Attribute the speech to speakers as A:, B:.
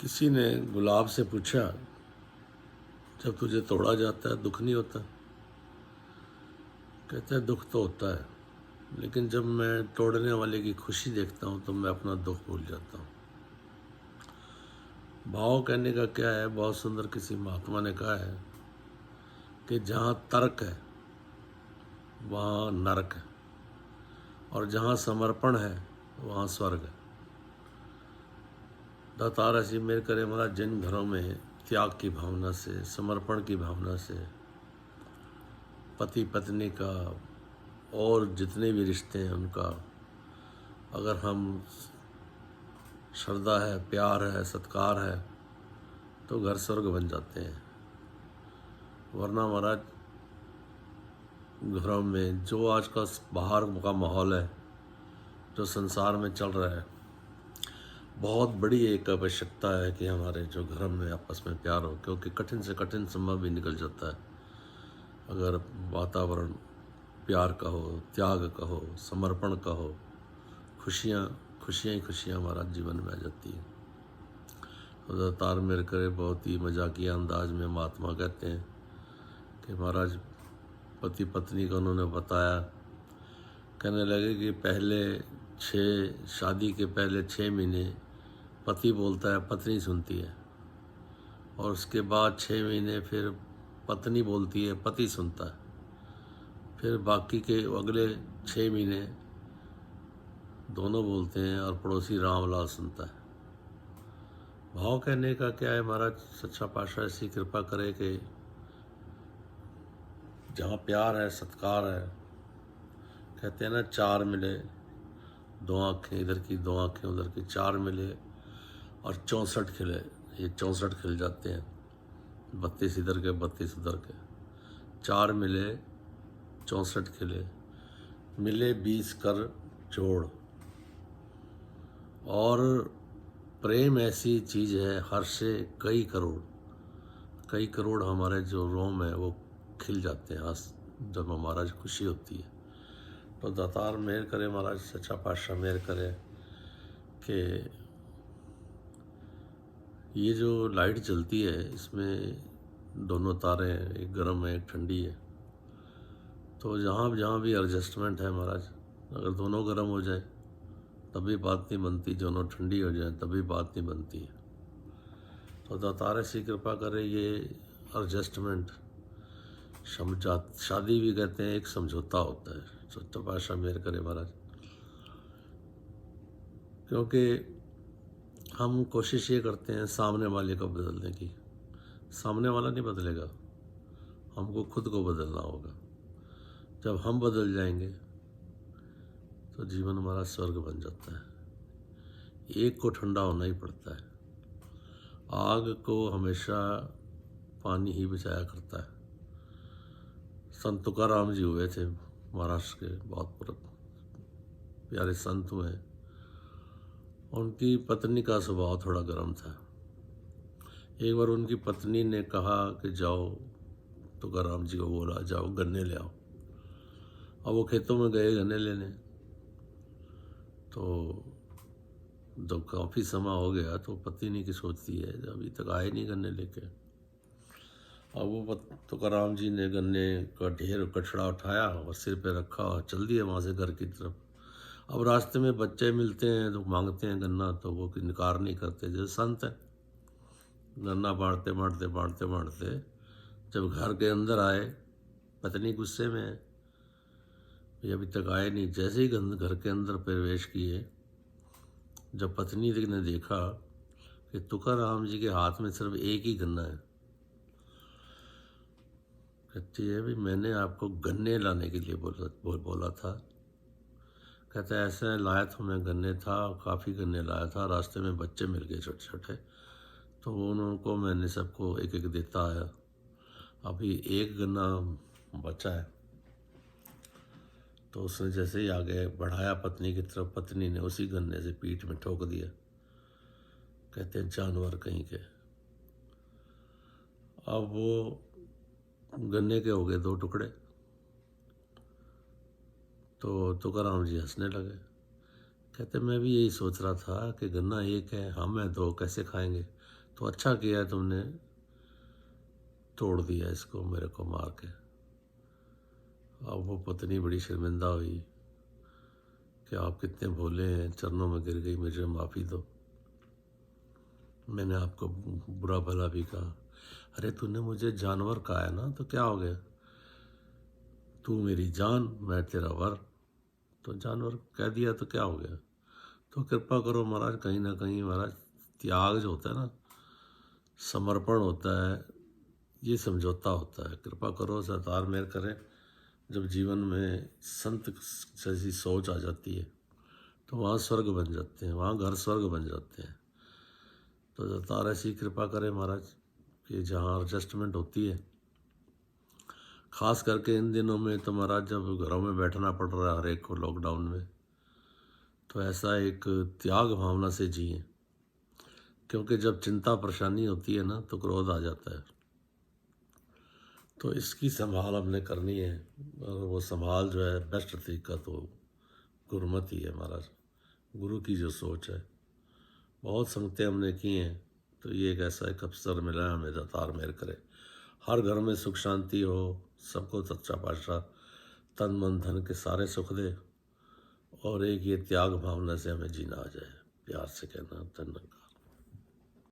A: किसी ने गुलाब से पूछा, जब तुझे तोड़ा जाता है दुख नहीं होता? कहता है दुख तो होता है, लेकिन जब मैं तोड़ने वाले की खुशी देखता हूँ तो मैं अपना दुख भूल जाता हूँ। भाव कहने का क्या है, बहुत सुंदर किसी महात्मा ने कहा है कि जहाँ तर्क है वहाँ नरक है, और जहाँ समर्पण है वहाँ स्वर्ग है। दातार ऐसी मेर करे महाराज, जिन घरों में त्याग की भावना से, समर्पण की भावना से पति पत्नी का और जितने भी रिश्ते हैं उनका अगर हम श्रद्धा है, प्यार है, सत्कार है तो घर स्वर्ग बन जाते हैं। वरना महाराज घरों में जो आज का बाहर का माहौल है, जो संसार में चल रहा है, बहुत बड़ी एक आवश्यकता है कि हमारे जो घर में आपस में प्यार हो, क्योंकि कठिन से कठिन समय भी निकल जाता है अगर वातावरण प्यार का हो, त्याग का हो, समर्पण का हो। खुशियाँ ही खुशियाँ हमारा जीवन में आ जाती हैं। तो दातार मेरे करे बहुत ही मजाकिया अंदाज में महात्मा कहते हैं कि महाराज पति पत्नी का उन्होंने बताया, कहने लगे कि शादी के पहले 6 महीने पति बोलता है, पत्नी सुनती है, और उसके बाद 6 महीने फिर पत्नी बोलती है, पति सुनता है, फिर बाकी के अगले 6 महीने दोनों बोलते हैं और पड़ोसी रामलाल सुनता है। भाव कहने का क्या है महाराज, सच्चा पातशाह ऐसी कृपा करे कि जहाँ प्यार है, सत्कार है, कहते हैं ना 4 मिले, 2 आँखें इधर की, 2 आँखें उधर की, 4 मिले और 64 खिले। ये 64 खिल जाते हैं, 32 इधर के, 32 उधर के। 4 मिले 64 खिले, मिले 20 कर जोड़। और प्रेम ऐसी चीज़ है, हर से कई करोड़ हमारे जो रोम है वो खिल जाते हैं जब हमारा खुशी होती है। तो दातार मेहर करे महाराज, सच्चा पातशाह मेहर करे कि ये जो लाइट जलती है इसमें दोनों तारें हैं, एक गर्म है एक ठंडी है। तो जहाँ भी एडजस्टमेंट है महाराज, अगर दोनों गर्म हो जाए तभी बात नहीं बनती, दोनों ठंडी हो जाए तभी बात नहीं बनती है। तो दातार ऐसी कृपा करे ये एडजस्टमेंट, शादी भी कहते हैं एक समझौता होता है। सच्चा पातशाह मेहर करे महाराज, क्योंकि हम कोशिश ये करते हैं सामने वाले को बदलने की, सामने वाला नहीं बदलेगा, हमको खुद को बदलना होगा। जब हम बदल जाएंगे तो जीवन हमारा स्वर्ग बन जाता है। एक को ठंडा होना ही पड़ता है, आग को हमेशा पानी ही बचाया करता है। संत तुकाराम जी हुए थे महाराष्ट्र के, बहुत प्यारे संत हुए। उनकी पत्नी का स्वभाव थोड़ा गर्म था। एक बार उनकी पत्नी ने कहा कि जाओ, तुकाराम जी को बोला जाओ गन्ने ले आओ। अब वो खेतों में गए गन्ने लेने, तो जब काफ़ी समय हो गया तो पत्नी की सोचती है अभी तक आए नहीं गन्ने लेके। अब वो तुकाराम जी ने गन्ने का ढेर कचड़ा उठाया और सिर पे रखा और चल दिए वहाँ से घर की तरफ। अब रास्ते में बच्चे मिलते हैं तो मांगते हैं गन्ना, तो वो इनकार नहीं करते, जैसे संत है। गन्ना बांटते जब घर के अंदर आए, पत्नी गुस्से में है, ये अभी तक आए नहीं। जैसे ही घर के अंदर प्रवेश किए, जब पत्नी ने देखा कि तुकाराम जी के हाथ में सिर्फ एक ही गन्ना है, कहती है भी मैंने आपको गन्ने लाने के लिए बोला था। कहता है ऐसे लाया तो मैं गन्ने था, काफ़ी गन्ने लाया था, रास्ते में बच्चे मिल गए छोटे छोटे, तो उनको मैंने सबको एक एक देता आया, अभी एक गन्ना बचा है। तो उसने जैसे ही आगे बढ़ाया पत्नी की तरफ, पत्नी ने उसी गन्ने से पीठ में ठोक दिया। कहते हैं जानवर कहीं के। अब वो गन्ने के हो गए 2 टुकड़े। तो तुकाराम जी हंसने लगे, कहते मैं भी यही सोच रहा था कि गन्ना एक है, हम हैं 2, कैसे खाएंगे। तो अच्छा किया है तुमने तोड़ दिया इसको मेरे को मार के। अब वो पत्नी बड़ी शर्मिंदा हुई कि आप कितने भोले हैं, चरणों में गिर गई, मुझे माफ़ी दो, मैंने आपको बुरा भला भी कहा। अरे तूने मुझे जानवर कहा है ना, तो क्या हो गया, तू मेरी जान मैं तेरा वर, तो जानवर कह दिया तो क्या हो गया। तो कृपा करो महाराज, कहीं ना कहीं महाराज त्याग जो होता है ना, समर्पण होता है, ये समझौता होता है। कृपा करो सरदार मेहर करें, जब जीवन में संत जैसी सोच आ जाती है तो वहाँ स्वर्ग बन जाते हैं, वहाँ घर स्वर्ग बन जाते हैं। तो सरदार ऐसी कृपा करें महाराज कि जहाँ एडजस्टमेंट होती है, खास करके इन दिनों में तो महाराज जब घरों में बैठना पड़ रहा है हर एक को लॉकडाउन में, तो ऐसा एक त्याग भावना से जिए, क्योंकि जब चिंता परेशानी होती है ना तो क्रोध आ जाता है। तो इसकी संभाल हमने करनी है, और वो संभाल जो है बेस्ट तरीका तो गुरुमत ही है महाराज, गुरु की जो सोच है। बहुत संगतें हमने की हैं, तो ये एक ऐसा एक अवसर मिला है हमें, दातार मेहर करे, हर घर में सुख शांति हो, सबको सच्चा पातशाह तन मन धन के सारे सुख दे, और एक ये त्याग भावना से हमें जीना आ जाए। प्यार से कहना धन्यवाद।